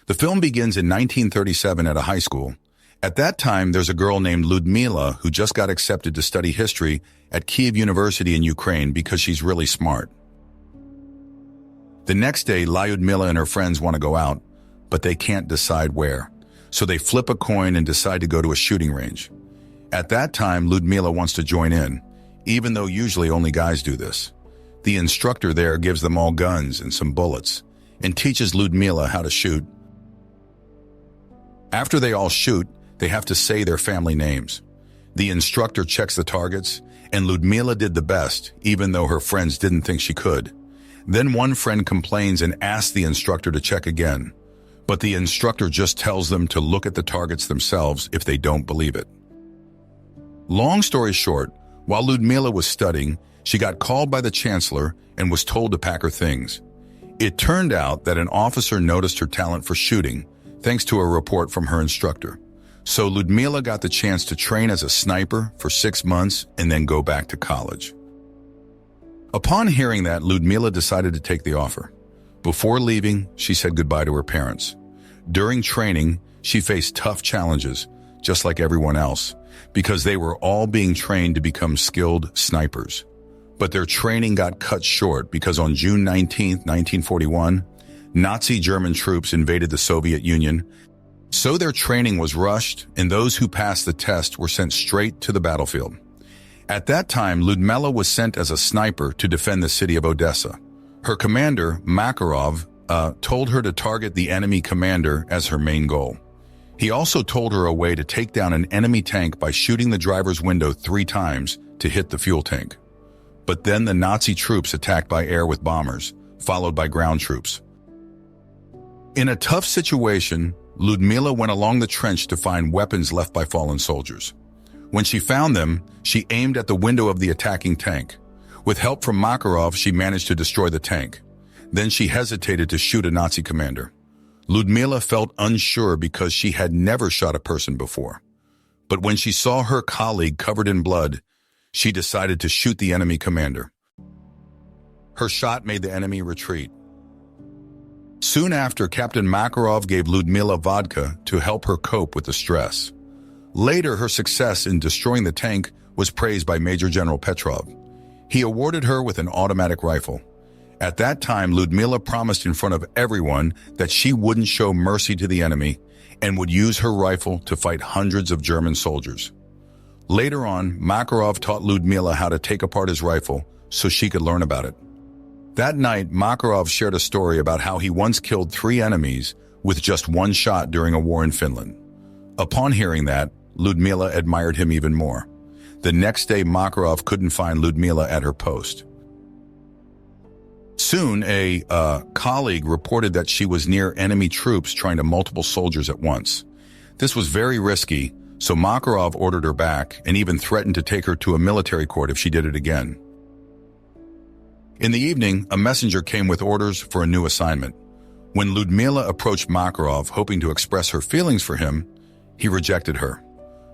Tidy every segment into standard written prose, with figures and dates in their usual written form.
The film begins in 1937 at a high school. At that time, there's a girl named Ludmila who just got accepted to study history at Kyiv University in Ukraine because she's really smart. The next day, Lyudmila and her friends want to go out, but they can't decide where. So they flip a coin and decide to go to a shooting range. At that time, Ludmila wants to join in, even though usually only guys do this. The instructor there gives them all guns and some bullets, and teaches Ludmila how to shoot. After they all shoot, they have to say their family names. The instructor checks the targets, and Ludmila did the best, even though her friends didn't think she could. Then one friend complains and asks the instructor to check again, but the instructor just tells them to look at the targets themselves if they don't believe it. Long story short, while Ludmila was studying, she got called by the chancellor and was told to pack her things. It turned out that an officer noticed her talent for shooting, thanks to a report from her instructor. So Ludmila got the chance to train as a sniper for 6 months and then go back to college. Upon hearing that, Ludmila decided to take the offer. Before leaving, she said goodbye to her parents. During training, she faced tough challenges, just like everyone else, because they were all being trained to become skilled snipers. But their training got cut short because on June 19, 1941, Nazi German troops invaded the Soviet Union. So their training was rushed, and those who passed the test were sent straight to the battlefield. At that time, Ludmila was sent as a sniper to defend the city of Odessa. Her commander, Makarov, told her to target the enemy commander as her main goal. He also told her a way to take down an enemy tank by shooting the driver's window 3 times to hit the fuel tank. But then the Nazi troops attacked by air with bombers, followed by ground troops. In a tough situation, Ludmila went along the trench to find weapons left by fallen soldiers. When she found them, she aimed at the window of the attacking tank. With help from Makarov, she managed to destroy the tank. Then she hesitated to shoot a Nazi commander. Ludmila felt unsure because she had never shot a person before. But when she saw her colleague covered in blood, she decided to shoot the enemy commander. Her shot made the enemy retreat. Soon after, Captain Makarov gave Ludmila vodka to help her cope with the stress. Later, her success in destroying the tank was praised by Major General Petrov. He awarded her with an automatic rifle. At that time, Ludmila promised in front of everyone that she wouldn't show mercy to the enemy and would use her rifle to fight hundreds of German soldiers. Later on, Makarov taught Ludmila how to take apart his rifle so she could learn about it. That night, Makarov shared a story about how he once killed 3 enemies with just 1 shot during a war in Finland. Upon hearing that, Ludmila admired him even more. The next day, Makarov couldn't find Ludmila at her post. Soon, a colleague reported that she was near enemy troops trying to multiple soldiers at once. This was very risky, so Makarov ordered her back and even threatened to take her to a military court if she did it again. In the evening, a messenger came with orders for a new assignment. When Ludmila approached Makarov hoping to express her feelings for him, he rejected her.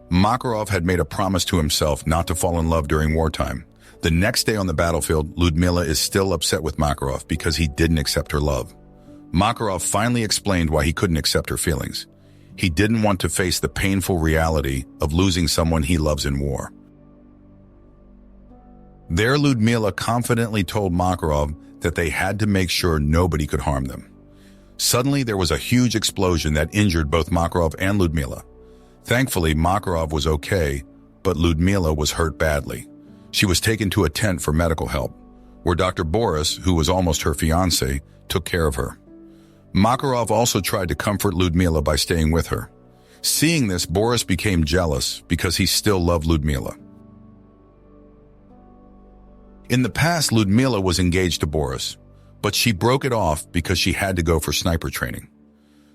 Makarov had made a promise to himself not to fall in love during wartime. The next day on the battlefield, Ludmila is still upset with Makarov because he didn't accept her love. Makarov finally explained why he couldn't accept her feelings. He didn't want to face the painful reality of losing someone he loves in war. There, Ludmila confidently told Makarov that they had to make sure nobody could harm them. Suddenly, there was a huge explosion that injured both Makarov and Ludmila. Thankfully, Makarov was okay, but Ludmila was hurt badly. She was taken to a tent for medical help, where Dr. Boris, who was almost her fiancé, took care of her. Makarov also tried to comfort Ludmila by staying with her. Seeing this, Boris became jealous because he still loved Ludmila. In the past, Ludmila was engaged to Boris, but she broke it off because she had to go for sniper training.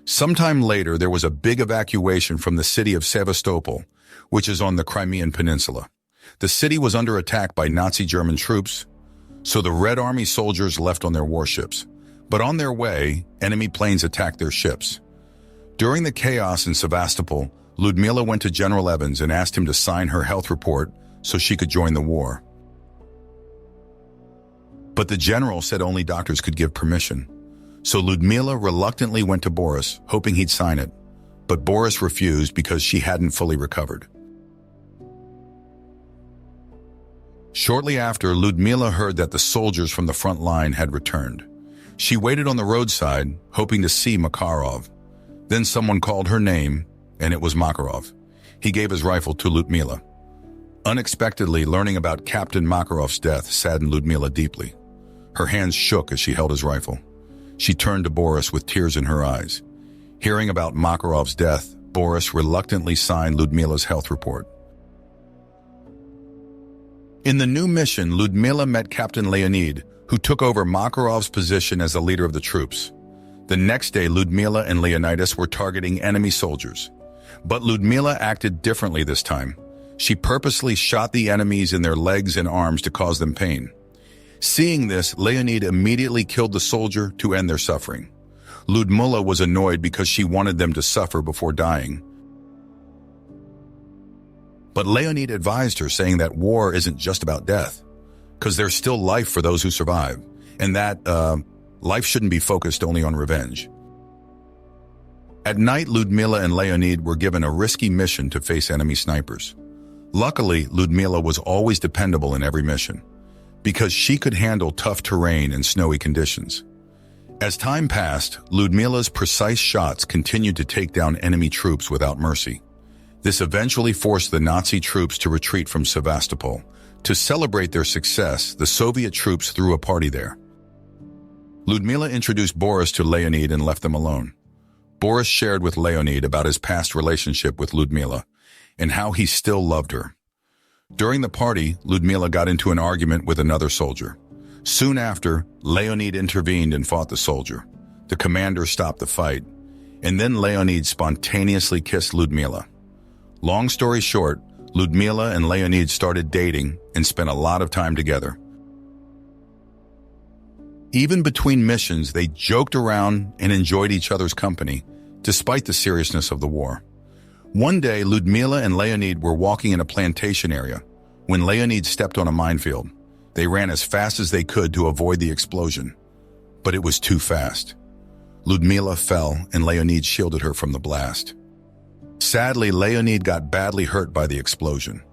Sometime later, there was a big evacuation from the city of Sevastopol, which is on the Crimean Peninsula. The city was under attack by Nazi German troops, so the Red Army soldiers left on their warships. But on their way, enemy planes attacked their ships. During the chaos in Sevastopol, Ludmila went to General Evans and asked him to sign her health report so she could join the war. But the general said only doctors could give permission. So Ludmila reluctantly went to Boris, hoping he'd sign it, but Boris refused because she hadn't fully recovered. Shortly after, Ludmila heard that the soldiers from the front line had returned. She waited on the roadside, hoping to see Makarov. Then someone called her name, and it was Makarov. He gave his rifle to Ludmila. Unexpectedly, learning about Captain Makarov's death saddened Ludmila deeply. Her hands shook as she held his rifle. She turned to Boris with tears in her eyes. Hearing about Makarov's death, Boris reluctantly signed Ludmila's health report. In the new mission, Ludmila met Captain Leonid, who took over Makarov's position as the leader of the troops. The next day, Ludmila and Leonidas were targeting enemy soldiers. But Ludmila acted differently this time. She purposely shot the enemies in their legs and arms to cause them pain. Seeing this, Leonid immediately killed the soldier to end their suffering. Ludmila was annoyed because she wanted them to suffer before dying. But Leonid advised her, saying that war isn't just about death, because there's still life for those who survive, and that life shouldn't be focused only on revenge. At night, Ludmila and Leonid were given a risky mission to face enemy snipers. Luckily, Ludmila was always dependable in every mission, because she could handle tough terrain and snowy conditions. As time passed, Ludmila's precise shots continued to take down enemy troops without mercy. This eventually forced the Nazi troops to retreat from Sevastopol. To celebrate their success, the Soviet troops threw a party there. Ludmila introduced Boris to Leonid and left them alone. Boris shared with Leonid about his past relationship with Ludmila and how he still loved her. During the party, Ludmila got into an argument with another soldier. Soon after, Leonid intervened and fought the soldier. The commander stopped the fight, and then Leonid spontaneously kissed Ludmila. Long story short, Ludmila and Leonid started dating and spent a lot of time together. Even between missions, they joked around and enjoyed each other's company, despite the seriousness of the war. One day, Ludmila and Leonid were walking in a plantation area when Leonid stepped on a minefield. They ran as fast as they could to avoid the explosion, but it was too fast. Ludmila fell and Leonid shielded her from the blast. Sadly, Leonid got badly hurt by the explosion.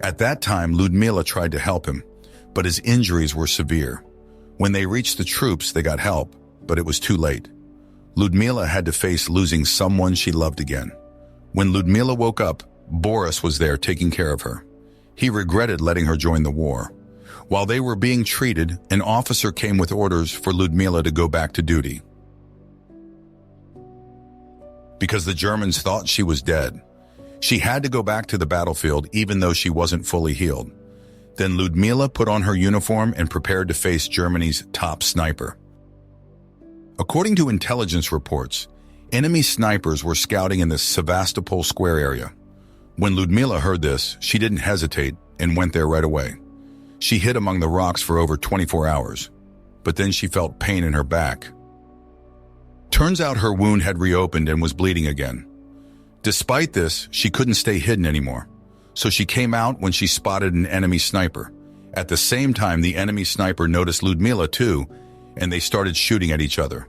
At that time, Ludmila tried to help him, but his injuries were severe. When they reached the troops, they got help, but it was too late. Ludmila had to face losing someone she loved again. When Ludmila woke up, Boris was there taking care of her. He regretted letting her join the war. While they were being treated, an officer came with orders for Ludmila to go back to duty. Because the Germans thought she was dead, she had to go back to the battlefield even though she wasn't fully healed. Then Ludmila put on her uniform and prepared to face Germany's top sniper. According to intelligence reports, enemy snipers were scouting in the Sevastopol square area. When Ludmila heard this, she didn't hesitate and went there right away. She hid among the rocks for over 24 hours, but then she felt pain in her back. Turns out her wound had reopened and was bleeding again. Despite this, she couldn't stay hidden anymore, so she came out when she spotted an enemy sniper. At the same time, the enemy sniper noticed Ludmila too, and they started shooting at each other.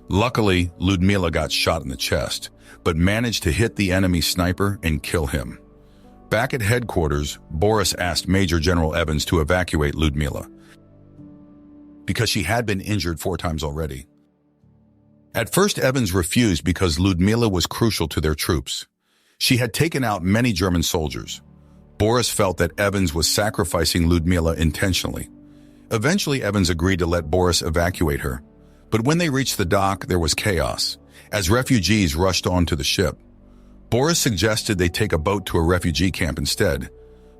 Luckily, Ludmila got shot in the chest, but managed to hit the enemy sniper and kill him. Back at headquarters, Boris asked Major General Evans to evacuate Ludmila, because she had been injured 4 times already. At first, Evans refused because Ludmila was crucial to their troops. She had taken out many German soldiers. Boris felt that Evans was sacrificing Ludmila intentionally. Eventually, Evans agreed to let Boris evacuate her. But when they reached the dock, there was chaos, as refugees rushed onto the ship. Boris suggested they take a boat to a refugee camp instead,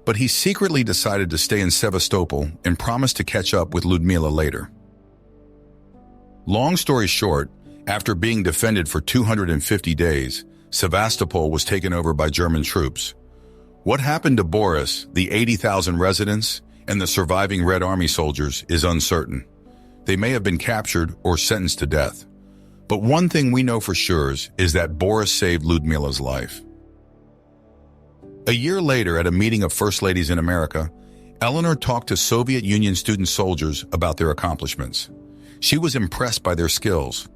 but he secretly decided to stay in Sevastopol and promised to catch up with Ludmila later. Long story short, after being defended for 250 days, Sevastopol was taken over by German troops. What happened to Boris, the 80,000 residents, and the surviving Red Army soldiers is uncertain. They may have been captured or sentenced to death. But one thing we know for sure is that Boris saved Ludmila's life. A year later, at a meeting of First Ladies in America, Eleanor talked to Soviet Union student soldiers about their accomplishments. She was impressed by their skills,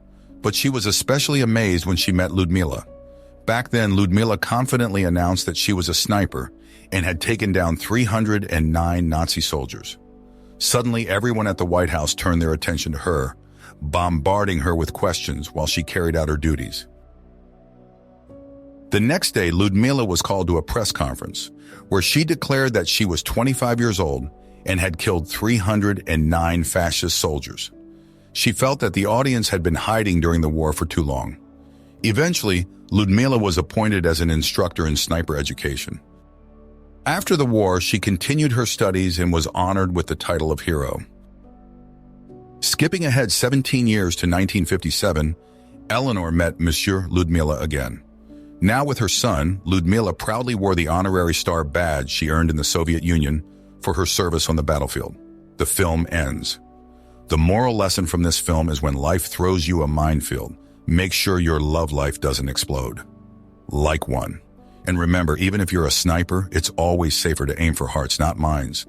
but she was especially amazed when she met Ludmila. Back then, Ludmila confidently announced that she was a sniper and had taken down 309 Nazi soldiers. Suddenly, everyone at the White House turned their attention to her, bombarding her with questions while she carried out her duties. The next day, Ludmila was called to a press conference where she declared that she was 25 years old and had killed 309 fascist soldiers. She felt that the audience had been hiding during the war for too long. Eventually, Ludmila was appointed as an instructor in sniper education. After the war, she continued her studies and was honored with the title of hero. Skipping ahead 17 years to 1957, Eleanor met Monsieur Ludmila again. Now with her son, Ludmila proudly wore the honorary star badge she earned in the Soviet Union for her service on the battlefield. The film ends. The moral lesson from this film is when life throws you a minefield, make sure your love life doesn't explode. Like one. And remember, even if you're a sniper, it's always safer to aim for hearts, not minds.